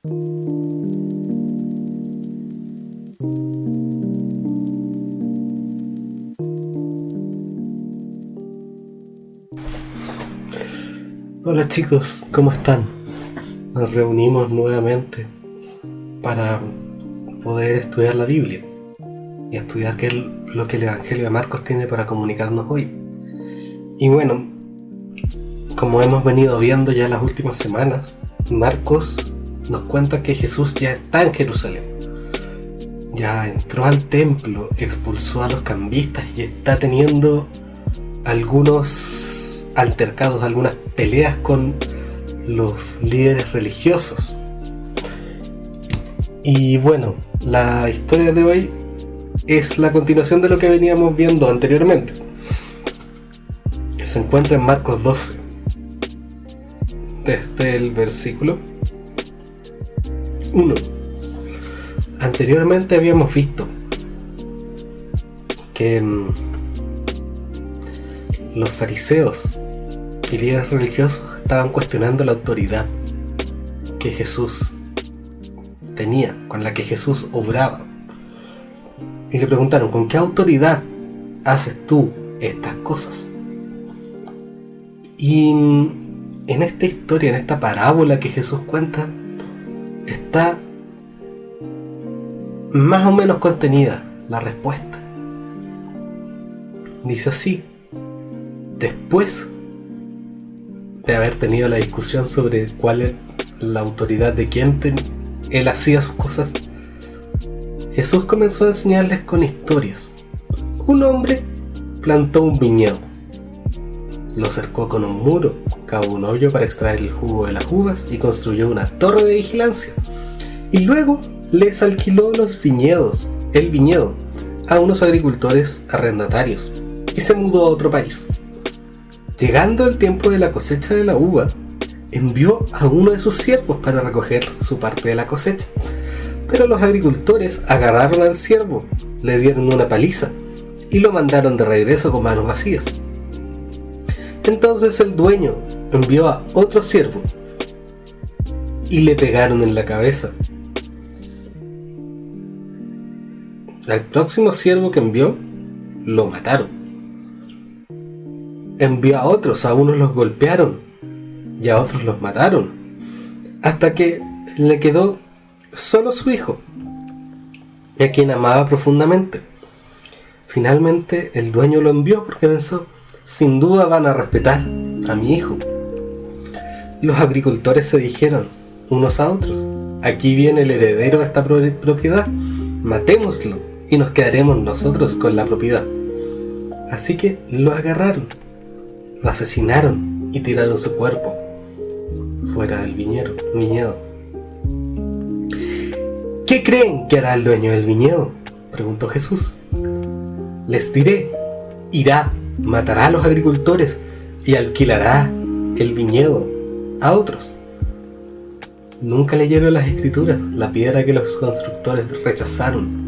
Hola chicos, ¿cómo están? Nos reunimos nuevamente para poder estudiar la Biblia y estudiar qué es lo que el Evangelio de Marcos tiene para comunicarnos hoy. Y bueno, como hemos venido viendo ya las últimas semanas, Marcos nos cuenta que Jesús ya está en Jerusalén. Ya entró al templo, expulsó a los cambistas y está teniendo algunos altercados, algunas peleas con los líderes religiosos. Y bueno, la historia de hoy es la continuación de lo que veníamos viendo anteriormente. Se encuentra en Marcos 12, desde el versículo 1. Anteriormente habíamos visto que los fariseos y líderes religiosos estaban cuestionando la autoridad que Jesús tenía, con la que Jesús obraba. Y le preguntaron: ¿con qué autoridad haces tú estas cosas? Y en esta historia, en esta parábola que Jesús cuenta, está más o menos contenida la respuesta. Dice así: después de haber tenido la discusión sobre cuál es la autoridad de quién él hacía sus cosas, Jesús comenzó a enseñarles con historias. Un hombre plantó un viñedo, lo cercó con un muro, cavó un hoyo para extraer el jugo de las uvas y construyó una torre de vigilancia. Y luego les alquiló el viñedo, a unos agricultores arrendatarios y se mudó a otro país. Llegando el tiempo de la cosecha de la uva, envió a uno de sus siervos para recoger su parte de la cosecha. Pero los agricultores agarraron al siervo, le dieron una paliza y lo mandaron de regreso con manos vacías. Entonces el dueño envió a otro siervo y le pegaron en la cabeza. Al próximo siervo que envió, lo mataron. Envió a otros, a unos los golpearon y a otros los mataron, hasta que le quedó solo su hijo, a quien amaba profundamente. Finalmente el dueño lo envió porque pensó: sin duda van a respetar a mi hijo. Los agricultores se dijeron unos a otros: aquí viene el heredero de esta propiedad, matémoslo y nos quedaremos nosotros con la propiedad. Así que lo agarraron, lo asesinaron y tiraron su cuerpo fuera del viñedo. ¿Qué creen que hará el dueño del viñedo?, preguntó Jesús. Les diré: irá, matará a los agricultores y alquilará el viñedo a otros. Nunca leyeron las escrituras, la piedra que los constructores rechazaron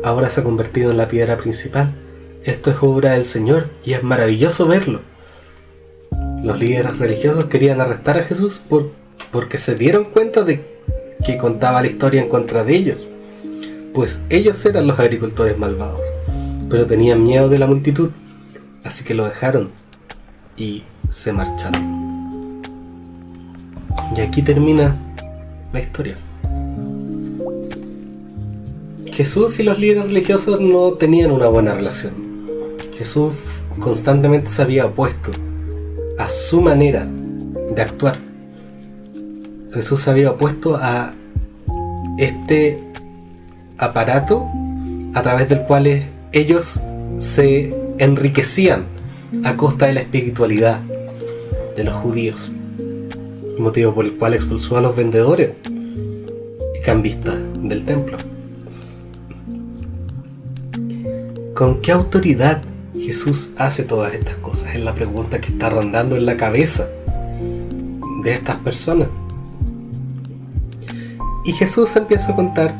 ahora se ha convertido en la piedra principal. Esto es obra del Señor y es maravilloso verlo. Los líderes religiosos querían arrestar a Jesús porque se dieron cuenta de que contaba la historia en contra de ellos, pues ellos eran los agricultores malvados, pero tenían miedo de la multitud, así que lo dejaron y se marcharon. Y aquí termina la historia. Jesús y los líderes religiosos no tenían una buena relación. Jesús constantemente se había opuesto a su manera de actuar. Jesús se había opuesto a este aparato a través del cual ellos se enriquecían a costa de la espiritualidad de los judíos, motivo por el cual expulsó a los vendedores y cambistas del templo. ¿Con qué autoridad Jesús hace todas estas cosas? Es la pregunta que está rondando en la cabeza de estas personas. Y Jesús empieza a contar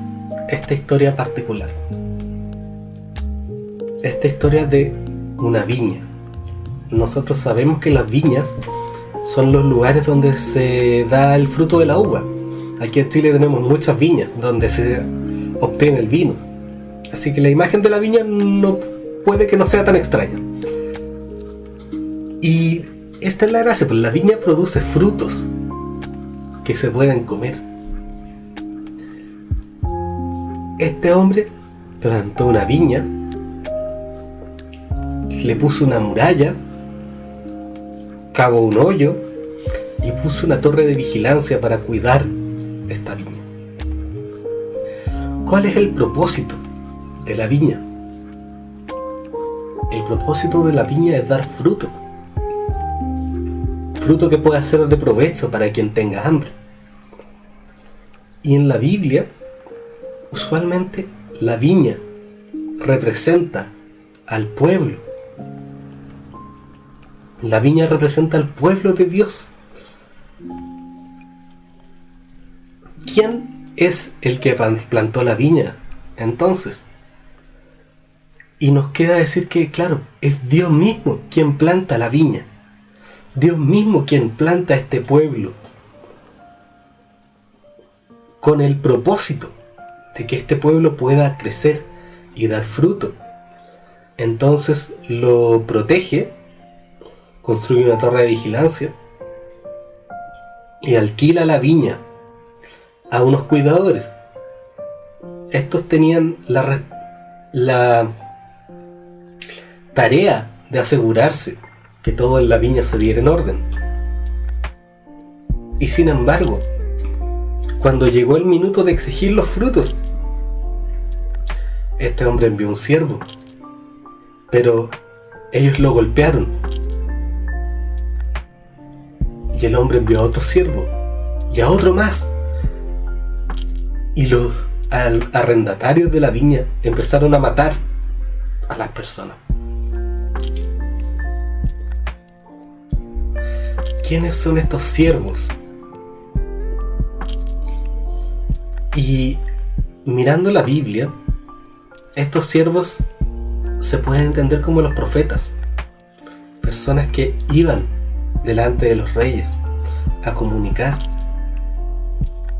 esta historia particular. Esta historia de una viña. Nosotros sabemos que las viñas son los lugares donde se da el fruto de la uva. Aquí en Chile tenemos muchas viñas donde se obtiene el vino. Así que la imagen de la viña no puede que no sea tan extraña. Y esta es la gracia, pues la viña produce frutos que se pueden comer. Este hombre plantó una viña, le puso una muralla, cavó un hoyo y puso una torre de vigilancia para cuidar esta viña. ¿Cuál es el propósito de la viña? El propósito de la viña es dar fruto. Fruto que pueda ser de provecho para quien tenga hambre. Y en la Biblia, usualmente la viña representa al pueblo. La viña representa al pueblo de Dios. ¿Quién es el que plantó la viña entonces? Y nos queda decir que, claro, es Dios mismo quien planta la viña. Dios mismo quien planta este pueblo con el propósito de que este pueblo pueda crecer y dar fruto. Entonces lo protege, construye una torre de vigilancia y alquila la viña a unos cuidadores. Estos tenían la tarea de asegurarse que todo en la viña se diera en orden. Y sin embargo, cuando llegó el minuto de exigir los frutos, este hombre envió un siervo, pero ellos lo golpearon. Y el hombre envió a otro siervo, y a otro más. Y los arrendatarios de la viña empezaron a matar a las personas. ¿Quiénes son estos siervos? Y mirando la Biblia, estos siervos se pueden entender como los profetas, personas que iban delante de los reyes a comunicar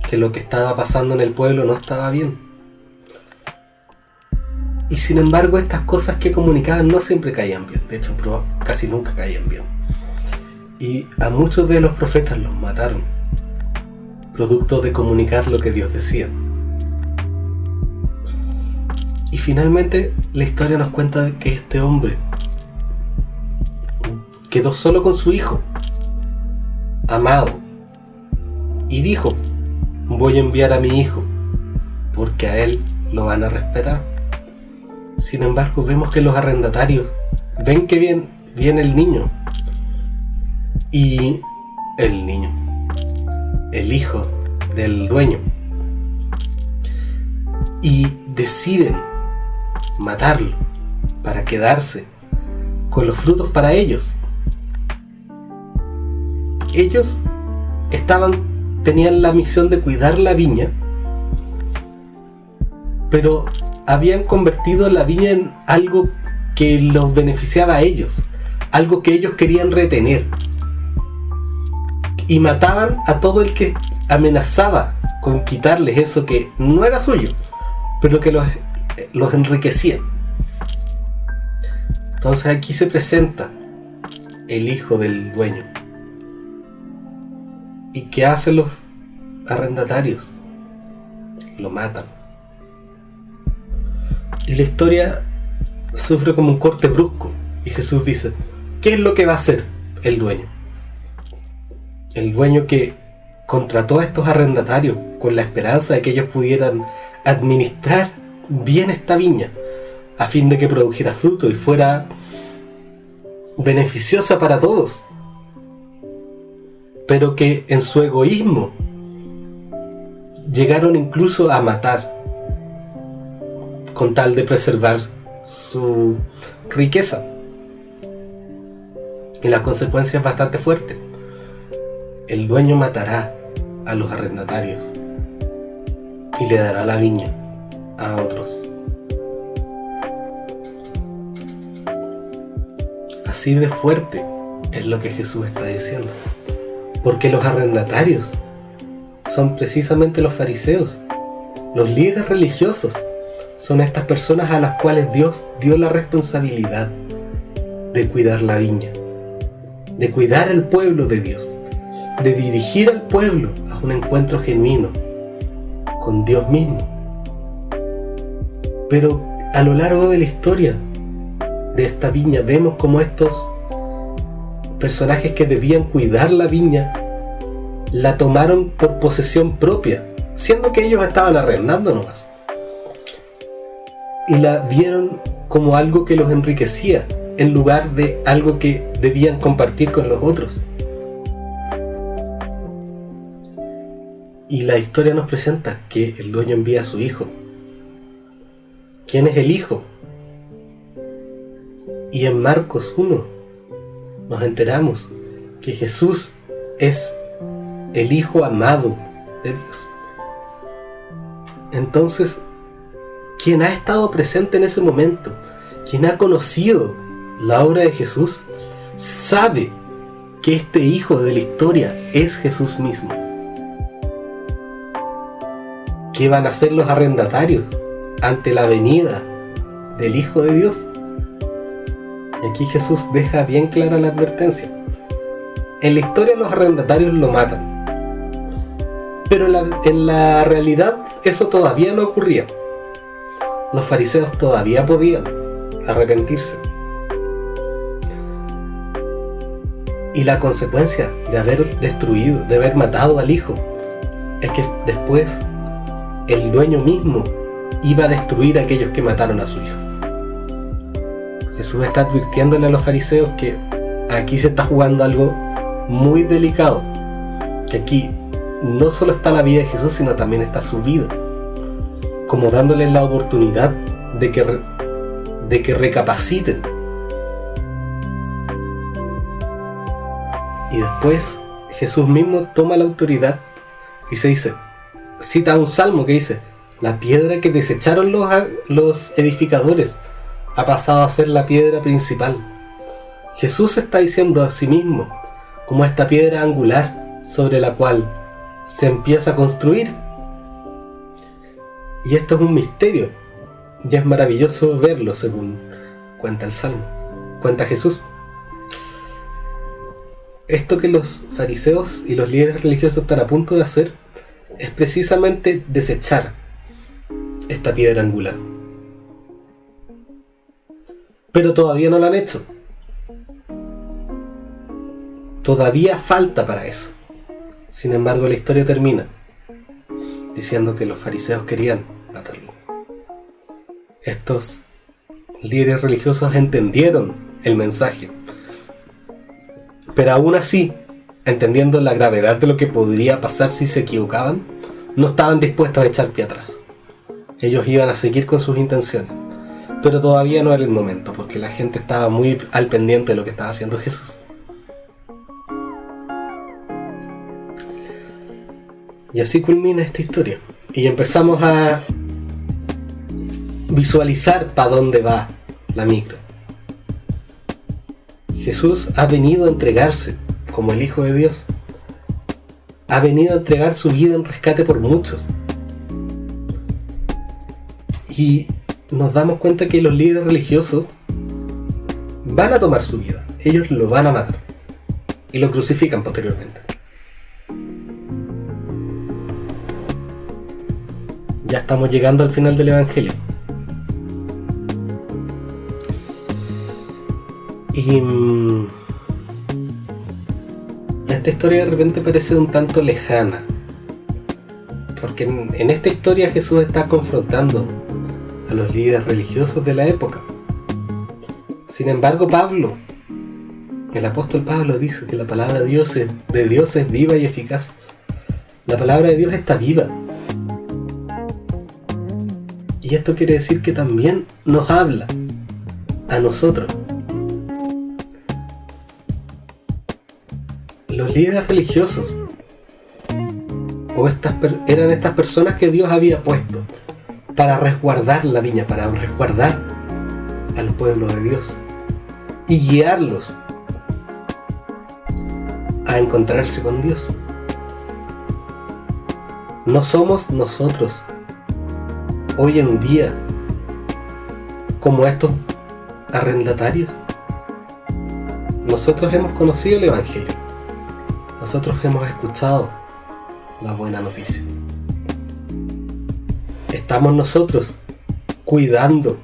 que lo que estaba pasando en el pueblo no estaba bien. Y sin embargo, estas cosas que comunicaban no siempre caían bien, de hecho casi nunca caían bien. Y a muchos de los profetas los mataron, producto de comunicar lo que Dios decía. Y finalmente la historia nos cuenta que este hombre quedó solo con su hijo, amado, y dijo: voy a enviar a mi hijo, porque a él lo van a respetar. Sin embargo, vemos que los arrendatarios ven que viene el niño, y el hijo del dueño, y deciden matarlo para quedarse con los frutos para ellos. Ellos tenían la misión de cuidar la viña, pero habían convertido la viña en algo que los beneficiaba a ellos, algo que ellos querían retener, y mataban a todo el que amenazaba con quitarles eso que no era suyo, pero que los enriquecía. Entonces aquí se presenta el hijo del dueño. ¿Y qué hacen los arrendatarios? Lo matan. Y la historia sufre como un corte brusco, y Jesús dice: ¿qué es lo que va a hacer el dueño? El dueño que contrató a estos arrendatarios con la esperanza de que ellos pudieran administrar bien esta viña a fin de que produjera fruto y fuera beneficiosa para todos, pero que en su egoísmo llegaron incluso a matar con tal de preservar su riqueza. Y la consecuencia es bastante fuerte. El dueño matará a los arrendatarios y le dará la viña a otros. Así de fuerte es lo que Jesús está diciendo, porque los arrendatarios son precisamente los fariseos. Los líderes religiosos son estas personas a las cuales Dios dio la responsabilidad de cuidar la viña, de cuidar al pueblo de Dios, de dirigir al pueblo a un encuentro genuino con Dios mismo. Pero a lo largo de la historia de esta viña vemos como estos personajes que debían cuidar la viña la tomaron por posesión propia, siendo que ellos estaban arrendando nomás, y la vieron como algo que los enriquecía en lugar de algo que debían compartir con los otros. Y la historia nos presenta que el dueño envía a su hijo. ¿Quién es el hijo? Y en Marcos 1 nos enteramos que Jesús es el hijo amado de Dios. Entonces, quien ha estado presente en ese momento, quien ha conocido la obra de Jesús, sabe que este hijo de la historia es Jesús mismo. ¿Qué van a hacer los arrendatarios ante la venida del Hijo de Dios? Y aquí Jesús deja bien clara la advertencia. En la historia los arrendatarios lo matan, pero en la realidad eso todavía no ocurría. Los fariseos todavía podían arrepentirse. Y la consecuencia de haber destruido, de haber matado al hijo, es que después el dueño mismo iba a destruir a aquellos que mataron a su hijo. Jesús está advirtiéndole a los fariseos que aquí se está jugando algo muy delicado, que aquí no solo está la vida de Jesús, sino también está su vida, como dándoles la oportunidad de que recapaciten. Y después Jesús mismo toma la autoridad y cita un salmo que dice: la piedra que desecharon los edificadores ha pasado a ser la piedra principal. Jesús está diciendo a sí mismo como esta piedra angular sobre la cual se empieza a construir. Y esto es un misterio, y es maravilloso verlo según cuenta el salmo, cuenta Jesús. Esto que los fariseos y los líderes religiosos están a punto de hacer es precisamente desechar esta piedra angular. Pero todavía no lo han hecho. Todavía falta para eso. Sin embargo, la historia termina diciendo que los fariseos querían matarlo. Estos líderes religiosos entendieron el mensaje, pero aún así, entendiendo la gravedad de lo que podría pasar si se equivocaban, no estaban dispuestos a echar pie atrás. Ellos iban a seguir con sus intenciones, pero todavía no era el momento, porque la gente estaba muy al pendiente de lo que estaba haciendo Jesús. Y así culmina esta historia, y empezamos a visualizar para dónde va la micro. Jesús ha venido a entregarse como el Hijo de Dios. Ha venido a entregar su vida en rescate por muchos. Y nos damos cuenta que los líderes religiosos van a tomar su vida. Ellos lo van a matar. Y lo crucifican posteriormente. Ya estamos llegando al final del Evangelio. Y esta historia de repente parece un tanto lejana, porque en esta historia Jesús está confrontando a los líderes religiosos de la época. Sin embargo, el apóstol Pablo dice que la palabra de Dios es viva y eficaz. La palabra de Dios está viva. Y esto quiere decir que también nos habla a nosotros. Los líderes religiosos eran estas personas que Dios había puesto para resguardar la viña, para resguardar al pueblo de Dios y guiarlos a encontrarse con Dios. No somos nosotros hoy en día como estos arrendatarios. Nosotros hemos conocido el Evangelio. Nosotros hemos escuchado la buena noticia. Estamos nosotros cuidando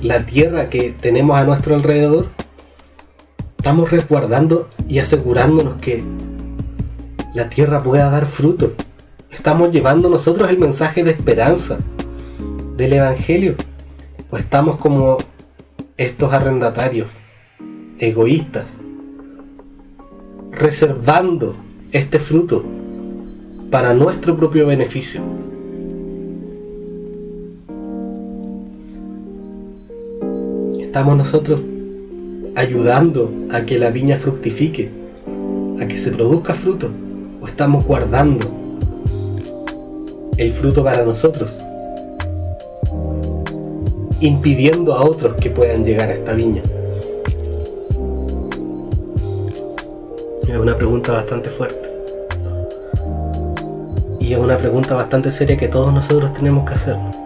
la tierra que tenemos a nuestro alrededor. Estamos resguardando y asegurándonos que la tierra pueda dar fruto. Estamos llevando nosotros el mensaje de esperanza del Evangelio. O estamos como estos arrendatarios egoístas, reservando este fruto para nuestro propio beneficio. Estamos nosotros ayudando a que la viña fructifique, a que se produzca fruto, o estamos guardando el fruto para nosotros, impidiendo a otros que puedan llegar a esta viña. Es una pregunta bastante fuerte y es una pregunta bastante seria que todos nosotros tenemos que hacernos.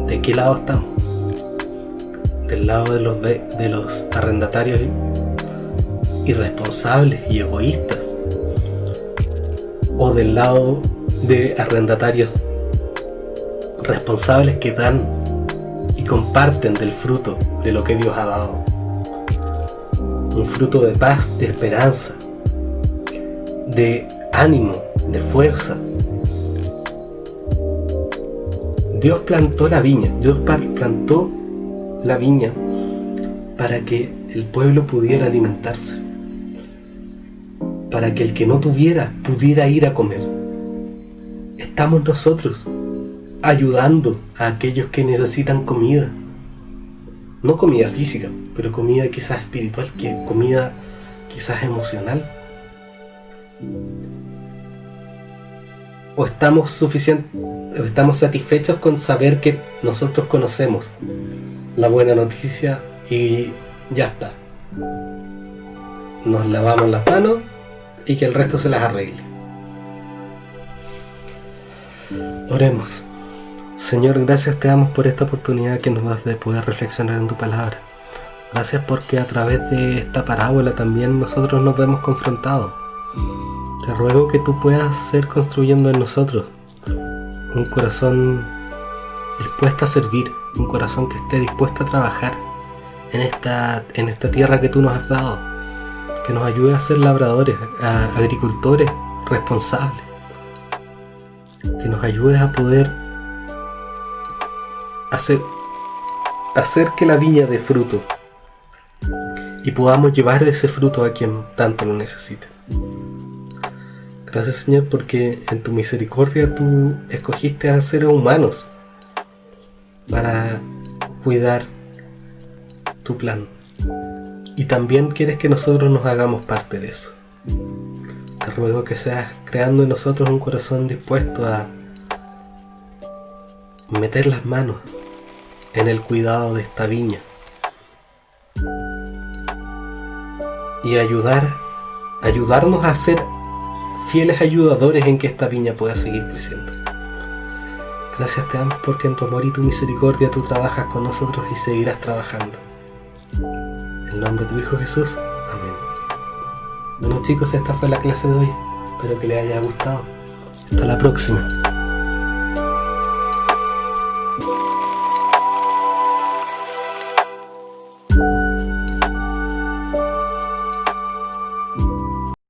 ¿De qué lado estamos? ¿Del lado de los arrendatarios irresponsables y egoístas? ¿O del lado de arrendatarios responsables que dan y comparten del fruto de lo que Dios ha dado? Un fruto de paz, de esperanza, de ánimo, de fuerza. Dios plantó la viña, plantó la viña para que el pueblo pudiera alimentarse, para que el que no tuviera pudiera ir a comer. Estamos nosotros ayudando a aquellos que necesitan comida, no comida física, pero comida quizás espiritual, comida quizás emocional. O estamos satisfechos con saber que nosotros conocemos la buena noticia y ya está. Nos lavamos las manos y que el resto se las arregle. Oremos. Señor, gracias te damos por esta oportunidad que nos das de poder reflexionar en tu palabra. Gracias porque a través de esta parábola también nosotros nos vemos confrontados. Te ruego que tú puedas ser construyendo en nosotros un corazón dispuesto a servir, un corazón que esté dispuesto a trabajar en esta tierra que tú nos has dado, que nos ayude a ser labradores, a agricultores responsables, que nos ayude a poder hacer que la viña dé fruto y podamos llevar ese fruto a quien tanto lo necesite. Gracias, Señor, porque en tu misericordia tú escogiste a seres humanos para cuidar tu plan, y también quieres que nosotros nos hagamos parte de eso. Te ruego que seas creando en nosotros un corazón dispuesto a meter las manos en el cuidado de esta viña y ayudarnos a ser fieles ayudadores en que esta viña pueda seguir creciendo. Gracias te damos porque en tu amor y tu misericordia tú trabajas con nosotros y seguirás trabajando. En el nombre de tu Hijo Jesús. Amén. Bueno, chicos, esta fue la clase de hoy. Espero que les haya gustado. Hasta la próxima.